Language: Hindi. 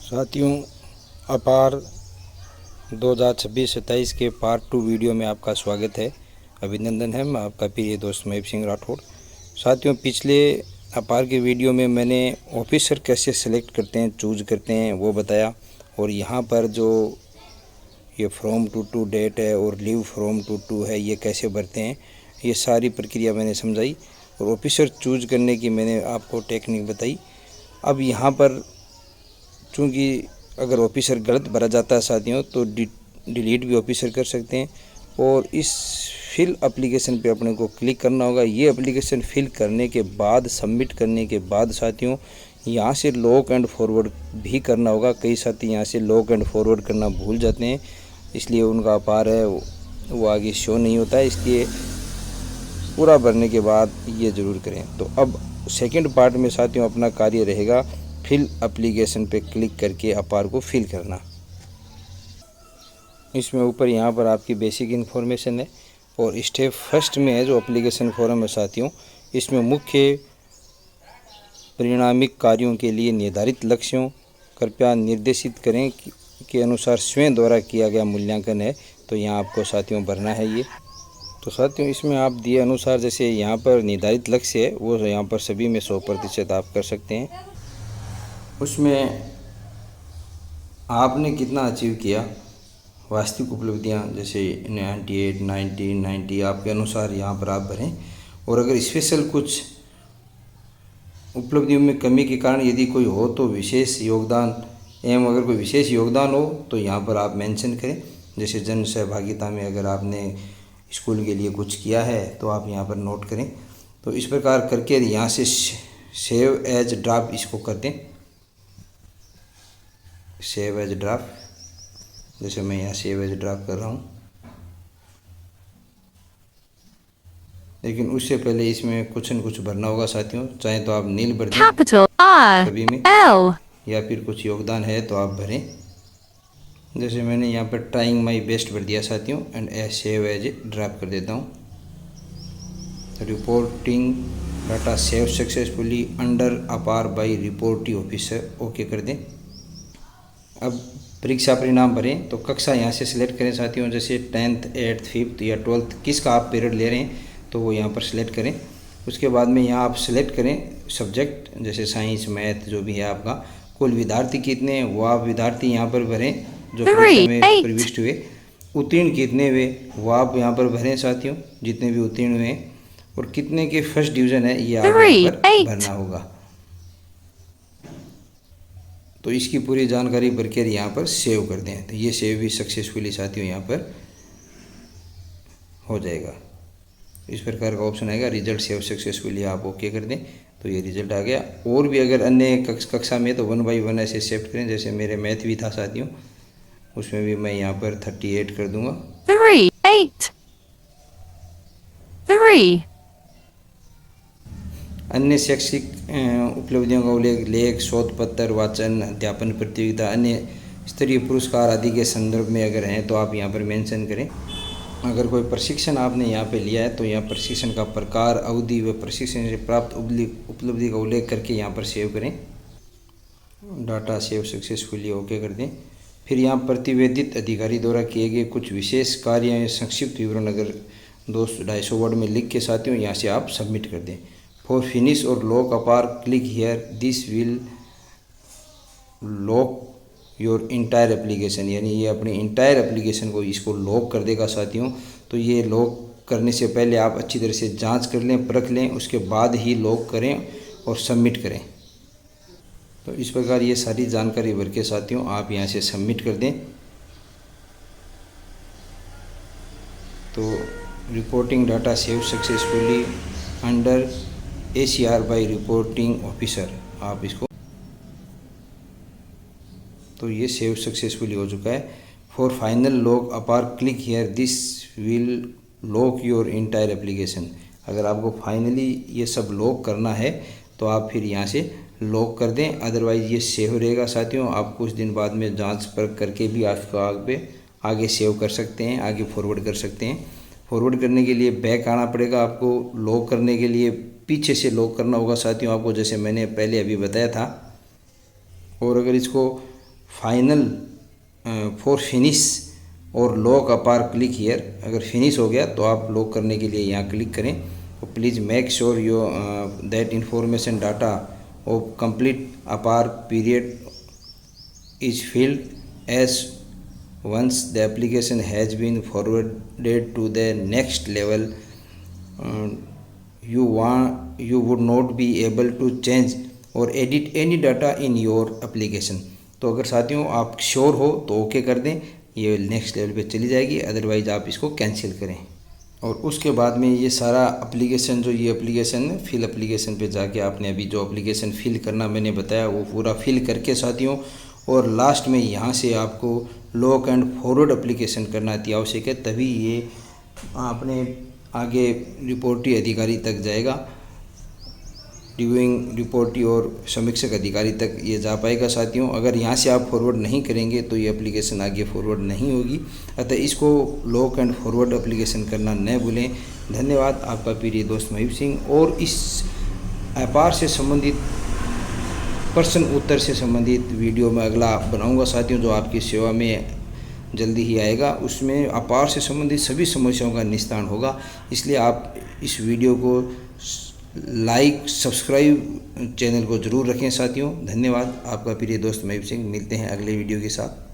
साथियों, अपार 2026-27 के पार्ट 2 वीडियो में आपका स्वागत है। अभिनंदन है। मैं आपका प्रिय दोस्त महेश सिंह राठौड़। साथियों, पिछले अपार के वीडियो में मैंने ऑफिसर कैसे सेलेक्ट करते हैं, चूज करते हैं वो बताया, और यहाँ पर जो ये फ्रॉम टू डेट है और लीव फ्रॉम टू है, ये कैसे भरते हैं, ये सारी प्रक्रिया मैंने समझाई और ऑफिसर चूज करने की मैंने आपको टेक्निक बताई। अब यहाँ पर चूँकि अगर ऑफिसर गलत भरा जाता है साथियों, तो डिलीट भी ऑफिसर कर सकते हैं। और इस फिल एप्लीकेशन पे अपने को क्लिक करना होगा। ये एप्लीकेशन फिल करने के बाद, सबमिट करने के बाद साथियों, यहाँ से लॉक एंड फॉरवर्ड भी करना होगा। कई साथी यहाँ से लॉक एंड फॉरवर्ड करना भूल जाते हैं, इसलिए उनका अपार है वो आगे शो नहीं होता है। इसलिए पूरा भरने के बाद ये ज़रूर करें। तो अब सेकंड पार्ट में साथियों अपना कार्य रहेगा फिल एप्लीकेशन पे क्लिक करके अपार को फिल करना। इसमें ऊपर यहाँ पर आपकी बेसिक इन्फॉर्मेशन है और स्टेप फर्स्ट में है जो एप्लीकेशन फॉर्म है साथियों, इसमें मुख्य परिणामिक कार्यों के लिए निर्धारित लक्ष्यों कृपया निर्देशित करें के अनुसार स्वयं द्वारा किया गया मूल्यांकन है। तो यहाँ आपको साथियों भरना है ये। तो साथियों इसमें आप दिए अनुसार, जैसे यहाँ पर निर्धारित लक्ष्य है वो यहाँ पर सभी में 100% आप कर सकते हैं। उसमें आपने कितना अचीव किया, वास्तविक उपलब्धियाँ जैसे 98, 90, 90 आपके अनुसार यहाँ पर आप भरें। और अगर स्पेशल कुछ उपलब्धियों में कमी के कारण यदि कोई हो तो विशेष योगदान एवं अगर कोई विशेष योगदान हो तो यहाँ पर आप मेंशन करें। जैसे जन सहभागिता में अगर आपने स्कूल के लिए कुछ किया है तो आप यहाँ पर नोट करें। तो इस प्रकार करके यहाँ से सेव एज ड्राफ्ट इसको कर दें। सेव एज ड्राफ्ट, जैसे मैं यहाँ सेव एज ड्राफ्ट कर रहा हूँ, लेकिन उससे पहले इसमें कुछ न कुछ भरना होगा साथियों। चाहे तो आप नील भर दें सभी में, या फिर कुछ योगदान है तो आप भरें। जैसे मैंने यहाँ पर ट्राइंग माई बेस्ट भर दिया साथियों एंड सेव एज ड्राफ्ट कर देता हूँ। Reporting data save successfully under अपार बाई रिपोर्टिंग ऑफिसर, ओके कर दें। अब परीक्षा परिणाम भरें। तो कक्षा यहाँ से सिलेक्ट करें साथियों, जैसे 10th, 8th, 5th या 12th किसका आप पीरियड ले रहे हैं तो वो यहाँ पर सिलेक्ट करें। उसके बाद में यहाँ आप सिलेक्ट करें सब्जेक्ट, जैसे साइंस, मैथ जो भी है आपका। कुल विद्यार्थी कितने वो आप विद्यार्थी यहाँ पर भरें जो परीक्षा में प्रविष्ट हुए। उत्तीर्ण कितने हुए वो आप यहाँ पर भरें साथियों, जितने भी उत्तीर्ण हुए। और कितने के फर्स्ट डिवीज़न है ये आप यहाँ पर भरना होगा। तो इसकी पूरी जानकारी भर के यहाँ पर सेव कर दें। तो ये सेव भी सक्सेसफुली साथियों यहाँ पर हो जाएगा। इस प्रकार का ऑप्शन आएगा, रिजल्ट सेव सक्सेसफुली, आप ओके कर दें तो ये रिजल्ट आ गया। और भी अगर अन्य कक्षा में तो 1 by 1 ऐसे शिफ्ट करें। जैसे मेरे मैथ भी था साथियों, उसमें भी मैं यहाँ पर 38 कर दूंगा। 38 3 अन्य शैक्षिक उपलब्धियों का उल्लेख लेख, शोध पत्र, वाचन, अध्यापन प्रतियोगिता, अन्य स्तरीय पुरस्कार आदि के संदर्भ में अगर हैं तो आप यहाँ पर मेंशन करें। अगर कोई प्रशिक्षण आपने यहाँ पे लिया है तो यहाँ प्रशिक्षण का प्रकार, अवधि व प्रशिक्षण से प्राप्त उपलब्धि का उल्लेख करके यहाँ पर सेव करें। डाटा सेव सक्सेसफुली ओके कर दें। फिर यहाँ प्रतिवेदित अधिकारी द्वारा किए गए कुछ विशेष कार्य या संक्षिप्त विवरण अगर 200-250 वर्ड में लिख के साथियों यहाँ से आप सबमिट कर दें। फॉर फिनिश और लॉक अपार click here, this will lock your entire application, यानी ये अपने इंटायर एप्लीकेशन को इसको लॉक कर देगा साथियों। तो ये लॉक करने से पहले आप अच्छी तरह से जांच कर लें, परख लें, उसके बाद ही लॉक करें और सबमिट करें। तो इस प्रकार ये सारी जानकारी भर के साथियों आप यहाँ से सबमिट कर दें। तो reporting data save successfully under ACR by reporting officer, आप इसको, तो ये सेव सक्सेसफुली हो चुका है। फॉर फाइनल लॉक अपार click here, this will lock your entire application. अगर आपको फाइनली ये सब लॉक करना है तो आप फिर यहाँ से लॉक कर दें, अदरवाइज़ ये सेव रहेगा साथियों। आप कुछ दिन बाद में जांच परख करके भी आपको आगे सेव कर सकते हैं, आगे फॉरवर्ड कर सकते हैं। फॉरवर्ड करने के लिए बैक आना पड़ेगा आपको। लॉक करने के लिए पीछे से लॉक करना होगा साथियों आपको, जैसे मैंने पहले अभी बताया था। और अगर इसको फाइनल फॉर फिनिश और लॉक अपार क्लिक हियर। अगर फिनिश हो गया तो आप लॉक करने के लिए यहाँ क्लिक करें। तो please make sure your that information data of complete APAAR period is filled as once the application has been forwarded to the next level, you would not be able to change or edit any data in your application। तो अगर साथियों आप श्योर हो तो ओके कर दें, ये नेक्स्ट लेवल पे चली जाएगी, अदरवाइज़ आप इसको कैंसिल करें। और उसके बाद में ये सारा एप्लीकेशन जो ये एप्लीकेशन है, फिल एप्लीकेशन पे जाके आपने अभी जो एप्लीकेशन फिल करना मैंने बताया वो पूरा फिल करके साथियों, और लास्ट में यहाँ से आपको लॉक एंड फॉरवर्ड एप्लीकेशन करना अति आवश्यक है, तभी ये आपने आगे रिपोर्टी अधिकारी तक जाएगा, रिव्यूइंग रिपोर्टी और समीक्षक अधिकारी तक ये जा पाएगा साथियों। अगर यहाँ से आप फॉरवर्ड नहीं करेंगे तो ये एप्लीकेशन आगे फॉरवर्ड नहीं होगी, अतः इसको लॉक एंड फॉरवर्ड एप्लीकेशन करना न भूलें। धन्यवाद, आपका प्रिय दोस्त महीप सिंह। और इस अपार से संबंधित प्रश्न उत्तर से संबंधित वीडियो में अगला बनाऊंगा साथियों, जो आपकी सेवा में जल्दी ही आएगा। उसमें अपार से संबंधित सभी समस्याओं का निस्तारण होगा, इसलिए आप इस वीडियो को लाइक सब्सक्राइब चैनल को ज़रूर रखें साथियों। धन्यवाद, आपका प्रिय दोस्त महीप सिंह। मिलते हैं अगले वीडियो के साथ।